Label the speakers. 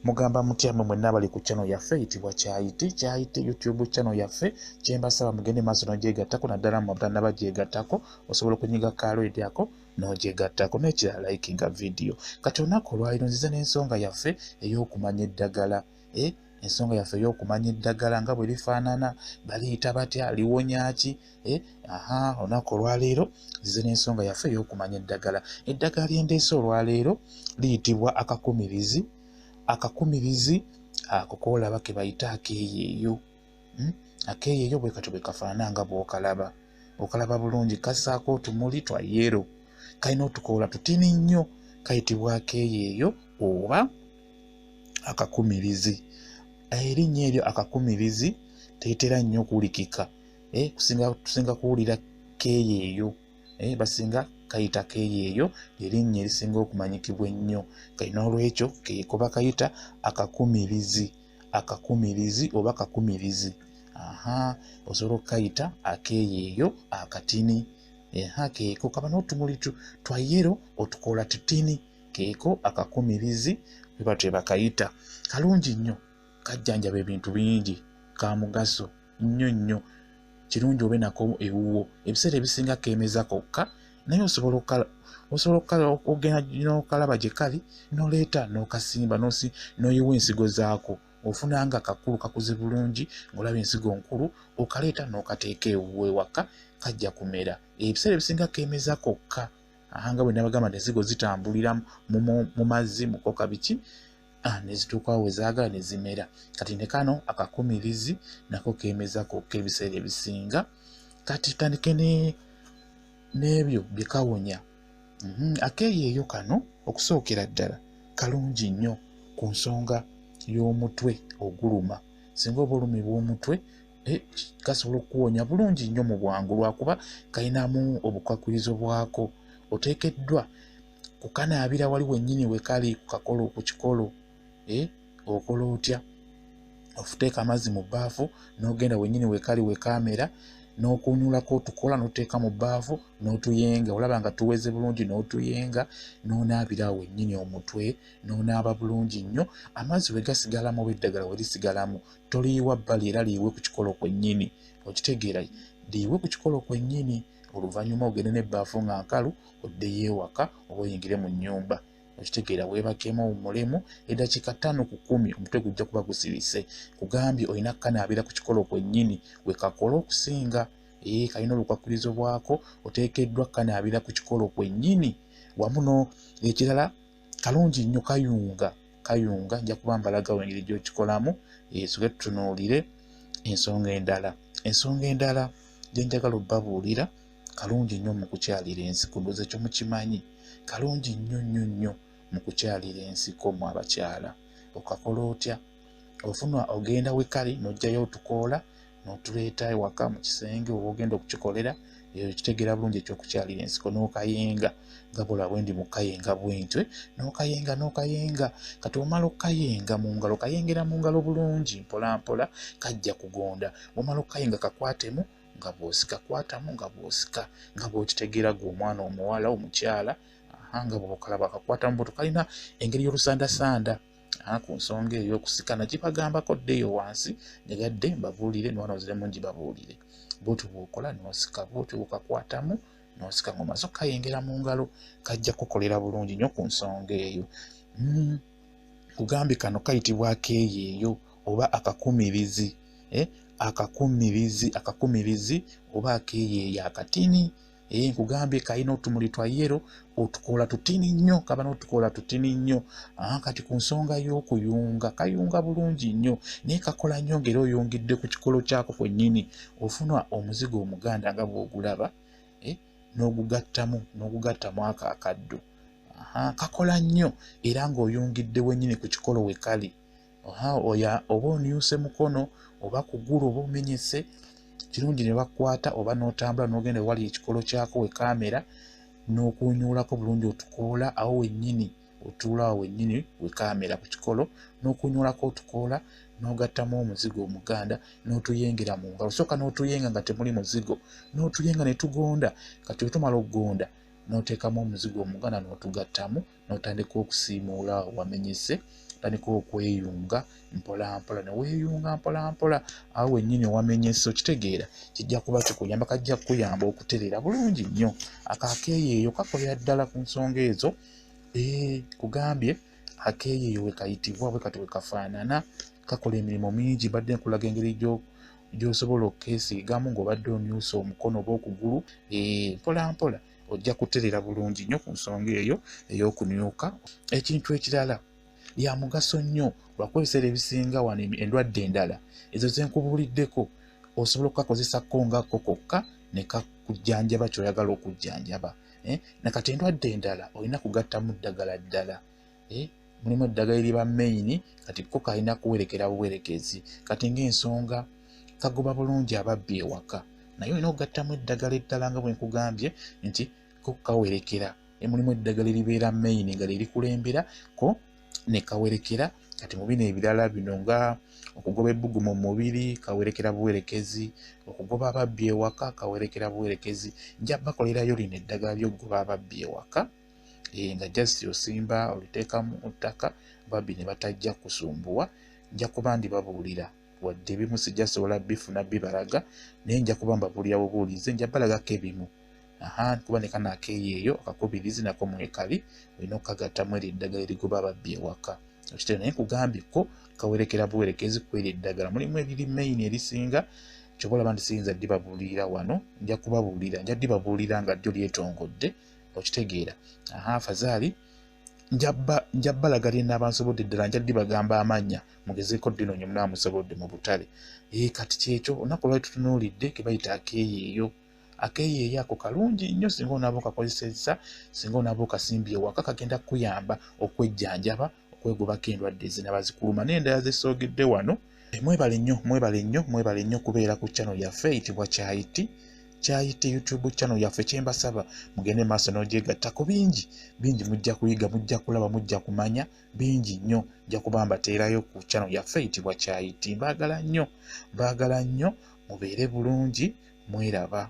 Speaker 1: Mugamba mutya mmwe mwenna abali ku channel yaffe eyitibwa Kyayite YouTube channel yaffe kyembasaba mugende maaso n'ogyegattako naddala mu batannaba gyegattako osobola okunyiga kaalo eryako n'ogyegattako n'ekirala likinga video. Kati olunaku olwaliro nzize n'ensonga yaffe ey'okumanya eddagala. Ensonga yaffe ey'okumanya eddagala nga bwe lifaanana, baliyita batya, liwonya ki? Olunaku olwaleero nzize n'ensonga yaffe ey'okumanya eddagala. Eddagala lyendeese olwaleero liyitibwa Akakumirizi. Akakumirizi ako koolaba ke bayita Akeeyeeyo. Akeeyeeyo Bwekati Bwekafanana nga bw'okalaba. Okalaba bulungi kassaako otumuli twa yero. Kalina otukoola tutini nnyo kayitibwa Akeeyeeyo oba Akakumirizi. Erinnya eryo Akakumirizi teetera nnyo okuwulikika. Tusinga kuwulira Keeyeeyo. Basinga kayita Akeeyeeyo erinnya erisinga okumanyikibwa ennyo. Kayina olw'ekyo keeko bakayita Akakumirizi. Akakumirizi oba Akakumirizi. Osobola okukayita Akeeyeeyo akatini. Keeko kaba n'otumuli twa yero otukoola tutini. Keeko Akakumirizi bwe batyo bakayita. Kalungi nnyo, kajjanjaba ebintu bingi, ka mugaso nnyo. Kirungi obe nako ewuwo. Ebiseera ebisinga keemeza kokka, naye osobola okugenda n'okalaba gye kali n'oleeta n'okasimba n'oyiwa ensigo zaako. Ofunanga akakulu kakuze bulungi ng'olaba ensigo nkulu, okaleeta n'okateeka ewuwo ewaka, kajja kumera. Ebiseera ebisinga keemeza kokka. Nga bwe nabagamba ensigo zitambulira mu mazzi, mu koka biki, ne zituukawo we zaagala ne zimera. Kati ne kano Akakumirizi nako keemeza kokka ebiseera ebisinga. Kati tutandike n'ebyo bye kawonya. Akeeyeeyo kano okusookera ddala kalungi nnyo ku nsonga y'omutwe oguluma. Singa oba olumibwa omutwe, kasobola okuwonya bulungi nnyo mu bwangu lwakuba kalinamu obukwakkulizo bwako. Oteekeddwa kukanaabira wali wennyini we kali ku kikolo. Okola otya? Ofuteeka amazzi mu bbaafu n'ogenda wennyini we kali we kaamera n'okunyulako otukola n'oteeka mu bbaafu n'otuyenga. Olaba nga tuweze bulungi n'otuyenga n'onaabira wennyini omutwe n'onaaba bulungi nnyo. Amazzi we gasigalamu oba eddagala we lisigalamu toliyiwa bbali era liyiwe ku kikolo kwennyini. Okitegeera? Liyiwe ku kikolo kwennyini. Oluvannyuma ogende n'ebbaafu nga nkalu oddeyo ewaka oba oyingire mu nnyumba. Okitegeera? Weebakemu omulemu eddakiika 5 ku 10 omutwe gujja kuba gusirise. Kugambye olina kukanaabira ku kikolo kwennyini we kakola okusinga. Kalina olukwakkulizo bwako, oteekeddwa kukanaabira ku kikolo kwennyini. Wamu ekirala kalungi nnyo kayunga. Nja kuba mbalaga engeri gy'okikolamu. Soke tutunuulire ensonga endala. Ensonga endala gye njagala obbabuulira, kalungi nnyo mu kukyalira ensiko. Ndowooza ekyo mukimanyi. Kalungi nnyo mu kukyalira ensiko mu abakyala. Okakola otya? Ogenda we kali n'oggyayo otukoola n'otuleeta ewaka mu kisenge oba ogenda okukikolera. Kitegeera bulungi ekyokukyalira ensiko. N'okayenga nga bw'olaba ndi mu kayenga bwentwe. N'okayenga. Kati omala okukayenga mu ngalo, kayengera mu ngalo bulungi mpola mpola, kajja kugonda. Omala okukayenga kakwatemu nga bw'osika, kwatamu nga bw'osika, nga bw'okitegeera gwe omwana omuwala omukyala. Nga bw'okalaba akakwatamu bw'otyo kalina engeri y'olusandasanda. Ku nsonga eyo okusika nagibagambako ddeyo wansi nyagadde mbabuulire n'wana oziremu ngibabuulire. Bw'otyo bw'okola n'osika, bw'otyo bw'okakwatamu n'osika ng'omaze okukayengera mu ngalo, kajja kukolera bulungi nnyo ku nsonga eyo. Kugambye kano kayitibwa Akeeyeeyo oba Akakumirizi. Akakumirizi oba Akeeyeeyo akatini. Nkugambye kalina otumuli twa yero, otukoola tutini nnyo, kaba n'otukoola tutini nnyo. Kati ku nsonga y'okuyunga, kayunga bulungi nnyo naye kakola nnyo ng'era oyungidde ku kikolo kyako kwennyini. Ofuna omuzigo omuganda nga bw'ogulaba, n'ogugattamu ako akaddo. Kakola nnyo era ng'oyungidde wennyini ku kikolo we kali. Oba onyuse mukono oba kugulu oba omenyese, kirungi ne bakwata oba n'otambula n'ogenda wali ekikolo kyako we kaamera n'okunyuulako bulungi otukoola awo wennyini. Otuula awo wennyini we kaamera ku kikolo n'okunyuulako otukoola n'ogattamu omuzigo omuganda n'otuyengera mu ngalo. Sooka n'otuyenga nga temuli muzigo, n'otuyenga ne tugonda. Kati otumala okugonda n'oteekamu omuzigo omuganda n'otugattamu n'otandika okusiimuula wamenyese tandika okweyunga mpola mpola ne weeyunga mpola mpola awo wennyini wamenyeso kitegeera kijja kuba kikuyamba kajja kuyamba okuterera bulungi nnyo Akeeyeeyo kakolera ddala ku nsonga ezo kugambye Akeeyeeyo bwekayitibwa bwekati bwekafaanana kakola emirimu mingi badde nkulaga engeri gy'osobola okkeesiigamu ng'obadde omyusa omukono oba okugulu mpola mpola ojja kuterera bulungi nnyo ku nsonga eyo ey'okumyuka. Ekintu ekirala lya mugaso nnyo lwakuba ebiseera ebisinga wano endwadde endala ezo ze nkubuuliddeko osobola okukakozesako ngako kokka ne kakujjanjaba ky'oyagala okujjanjaba. Nakati endwadde endala olina kugattamu ddagala ddala. Mulimu eddagala eriba main kati ko kalina kuwerekera buwerekezi kati ng'ensonga kagoba bulungi ababbi ewaka naye olina okugattamu eddagala eddala nga bwe nkugambye nti ko kawerekera. Mulimu eddagala eribeera main nga lirikulembera ko ne kawerekera kati mu bino ebirala bino nga okugoba ebbugumu mu mubiri kawerekera buwerekezi, okugoba ababbi ewaka kawerekera buwerekezi. Nja bakolerayo lino eddagala ly'okugoba ababbi ewaka nga just osimba oliteeka mu ttaka ababbi ne batajja kusumbuwa. Nja kuba ndibabuulira wadde ebimu sijja sobola bifuna bibalaga naye nja kuba mbabuulira bubuulizi nja balagako ebimu. Kuba ne kana Akeeyeeyo Akakumirizi nako mwekali olina okukagattamu eryo eddagala erigoba ababbi ewaka. Ekitero naye nkugambye ko kawerekera buwerekezi ku eryo eddagala mulimu eriri main erisinga kyoba olaba nti siyinza dibabuulira wano nja kubabuulira nja dibabuulira nga ddyo lyetongodde okitegeera. Fazaali nja balaga lyennaaba nsobodde ddala nja dibagamba amannya mugezeeko ddino nye munaa musobodde mu butale. Kati kyekyo olunaku lwali tutunuulidde ke bayita Akeeyeeyo. Akeeyeeyo ako kalungi nnyo singa onaaba okakozesezza singa onaaba okasimbye ewaka kagenda kukuyamba okwejjanjaba okwegobako endwadde ezinaaba zikuluma n'endala ze soogedde wano. Mwebale nnyo kubeera ku channel yaffe eyitibwa Kyayiti YouTube channel yaffe. Kyembasaba mugende maaso n'ogyegattako bingi mujja kuyiga mujja kulaba mujja kumanya bingi nnyo nja kuba mbateerayo ku channel yaffe eyitibwa Kyayiti. Mbaagala nnyo mubeere bulungi mweraba.